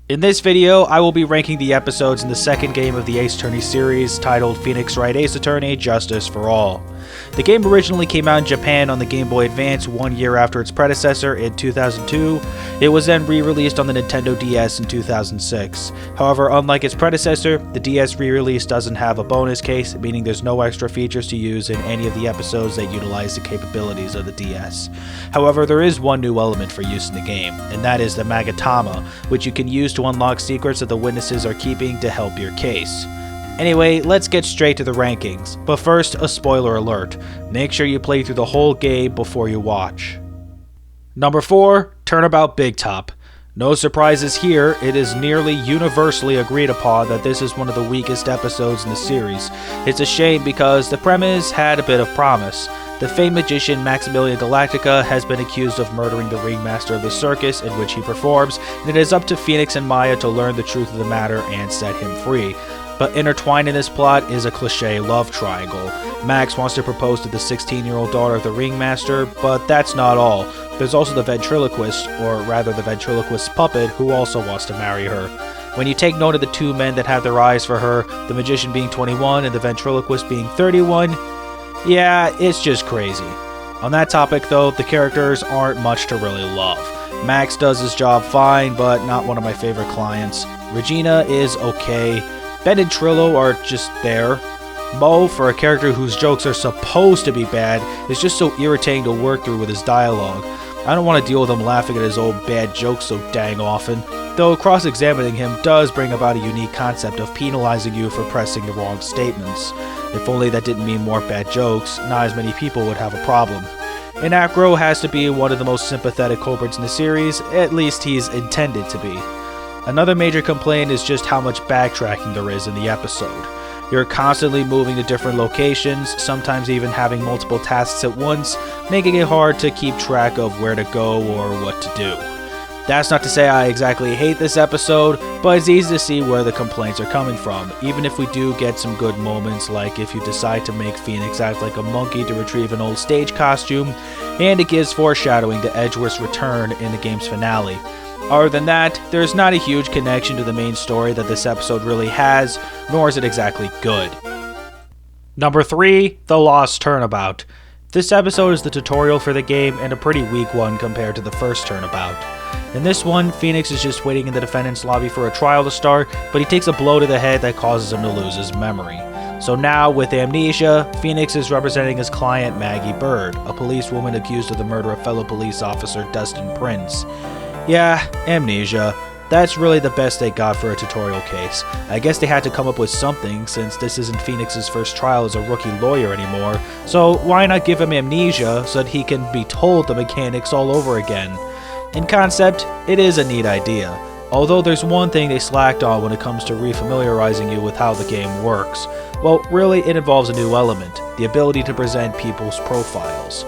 In this video, I will be ranking the episodes in the second game of the Ace Attorney series titled Phoenix Wright Ace Attorney Justice for All. The game originally came out in Japan on the Game Boy Advance 1 year after its predecessor in 2002. It was then re-released on the Nintendo DS in 2006. However, unlike its predecessor, the DS re-release doesn't have a bonus case, meaning there's no extra features to use in any of the episodes that utilize the capabilities of the DS. However, there is one new element for use in the game, and that is the Magatama, which you can use to unlock secrets that the witnesses are keeping to help your case. Anyway, let's get straight to the rankings, but first, a spoiler alert. Make sure you play through the whole game before you watch. Number 4, Turnabout Big Top. No surprises here, it is nearly universally agreed upon that this is one of the weakest episodes in the series. It's a shame because the premise had a bit of promise. The famed magician Maximilian Galactica has been accused of murdering the ringmaster of the circus in which he performs, and it is up to Phoenix and Maya to learn the truth of the matter and set him free. But intertwined in this plot is a cliché love triangle. Max wants to propose to the 16-year-old daughter of the ringmaster, but that's not all. There's also the ventriloquist, or rather the ventriloquist's puppet, who also wants to marry her. When you take note of the two men that have their eyes for her, the magician being 21 and the ventriloquist being 31, yeah, it's just crazy. On that topic though, the characters aren't much to really love. Max does his job fine, but not one of my favorite clients. Regina is okay. Ben and Trillo are just there. Mo, for a character whose jokes are supposed to be bad, is just so irritating to work through with his dialogue. I don't want to deal with him laughing at his old bad jokes so dang often, though cross-examining him does bring about a unique concept of penalizing you for pressing the wrong statements. If only that didn't mean more bad jokes, not as many people would have a problem. And Acro has to be one of the most sympathetic culprits in the series, at least he's intended to be. Another major complaint is just how much backtracking there is in the episode. You're constantly moving to different locations, sometimes even having multiple tasks at once, making it hard to keep track of where to go or what to do. That's not to say I exactly hate this episode, but it's easy to see where the complaints are coming from, even if we do get some good moments, like if you decide to make Phoenix act like a monkey to retrieve an old stage costume, and it gives foreshadowing to Edgeworth's return in the game's finale. Other than that, there's not a huge connection to the main story that this episode really has, nor is it exactly good. Number 3, The Lost Turnabout. This episode is the tutorial for the game and a pretty weak one compared to the first Turnabout. In this one, Phoenix is just waiting in the defendant's lobby for a trial to start, but he takes a blow to the head that causes him to lose his memory. So now, with amnesia, Phoenix is representing his client Maggie Bird, a policewoman accused of the murder of fellow police officer Dustin Prince. Yeah, amnesia. That's really the best they got for a tutorial case. I guess they had to come up with something since this isn't Phoenix's first trial as a rookie lawyer anymore, so why not give him amnesia so that he can be told the mechanics all over again? In concept, it is a neat idea, although there's one thing they slacked on when it comes to refamiliarizing you with how the game works. Well, really it involves a new element, the ability to present people's profiles.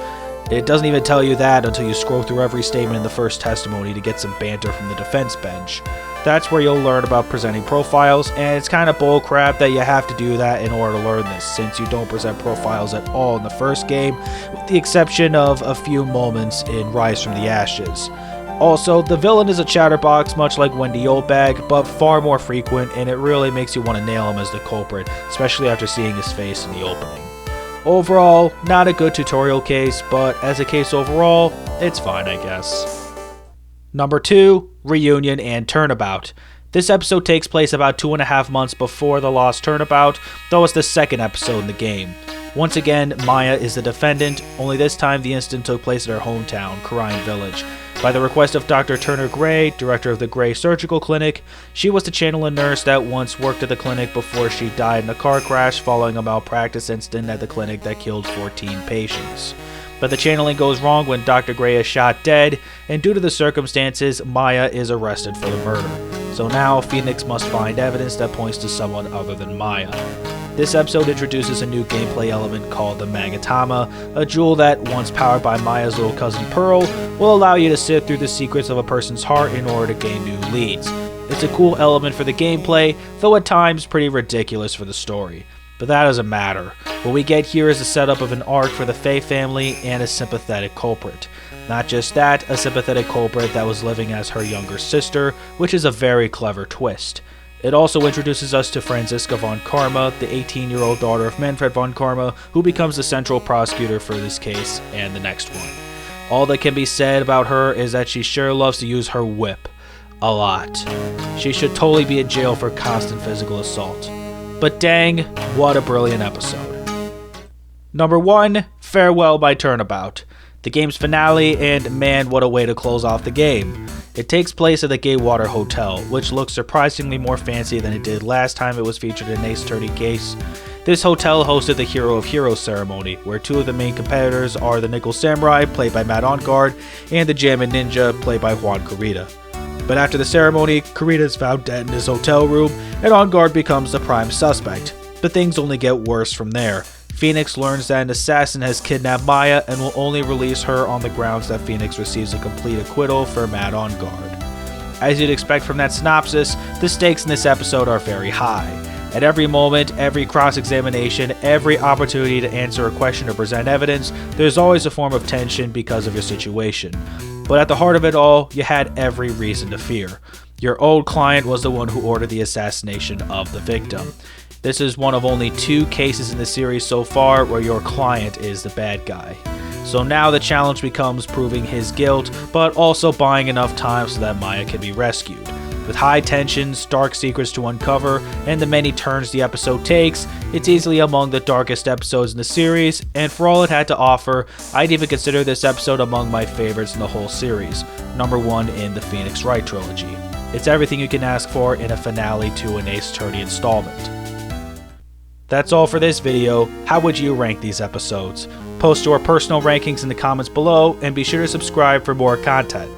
It doesn't even tell you that until you scroll through every statement in the first testimony to get some banter from the defense bench. That's where you'll learn about presenting profiles, and it's kind of bullcrap that you have to do that in order to learn this, since you don't present profiles at all in the first game, with the exception of a few moments in Rise from the Ashes. Also, the villain is a chatterbox much like Wendy Oldbag, but far more frequent, and it really makes you want to nail him as the culprit, especially after seeing his face in the opening. Overall, not a good tutorial case, but as a case overall, it's fine, I guess. Number 2, Reunion and Turnabout. This episode takes place about 2.5 months before The Lost Turnabout, though it's the second episode in the game. Once again, Maya is the defendant, only this time the incident took place at her hometown, Karayan Village. By the request of Dr. Turner Gray, director of the Gray Surgical Clinic, she was to channel a nurse that once worked at the clinic before she died in a car crash following a malpractice incident at the clinic that killed 14 patients. But the channeling goes wrong when Dr. Gray is shot dead, and due to the circumstances, Maya is arrested for the murder. So now, Phoenix must find evidence that points to someone other than Maya. This episode introduces a new gameplay element called the Magatama, a jewel that, once powered by Maya's little cousin Pearl, will allow you to sift through the secrets of a person's heart in order to gain new leads. It's a cool element for the gameplay, though at times pretty ridiculous for the story. But that doesn't matter. What we get here is a setup of an arc for the Faye family and a sympathetic culprit. Not just that, a sympathetic culprit that was living as her younger sister, which is a very clever twist. It also introduces us to Franziska von Karma, the 18-year-old daughter of Manfred von Karma, who becomes the central prosecutor for this case and the next one. All that can be said about her is that she sure loves to use her whip. A lot. She should totally be in jail for constant physical assault. But dang, what a brilliant episode. Number 1, Farewell by Turnabout. The game's finale, and man, what a way to close off the game. It takes place at the Gatewater Hotel, which looks surprisingly more fancy than it did last time it was featured in an Ace Attorney case. This hotel hosted the Hero of Heroes ceremony, where 2 of the main competitors are the Nickel Samurai, played by Matt Engarde, and the Jammin' Ninja, played by Juan Corrida. But after the ceremony, Corrida is found dead in his hotel room, and Engarde becomes the prime suspect. But things only get worse from there. Phoenix learns that an assassin has kidnapped Maya and will only release her on the grounds that Phoenix receives a complete acquittal for Matt Engarde. As you'd expect from that synopsis, the stakes in this episode are very high. At every moment, every cross-examination, every opportunity to answer a question or present evidence, there's always a form of tension because of your situation. But at the heart of it all, you had every reason to fear. Your old client was the one who ordered the assassination of the victim. This is one of only 2 cases in the series so far where your client is the bad guy. So now the challenge becomes proving his guilt, but also buying enough time so that Maya can be rescued. With high tensions, dark secrets to uncover, and the many turns the episode takes, it's easily among the darkest episodes in the series, and for all it had to offer, I'd even consider this episode among my favorites in the whole series, number 1 in the Phoenix Wright trilogy. It's everything you can ask for in a finale to an Ace Attorney installment. That's all for this video. How would you rank these episodes? Post your personal rankings in the comments below, and be sure to subscribe for more content.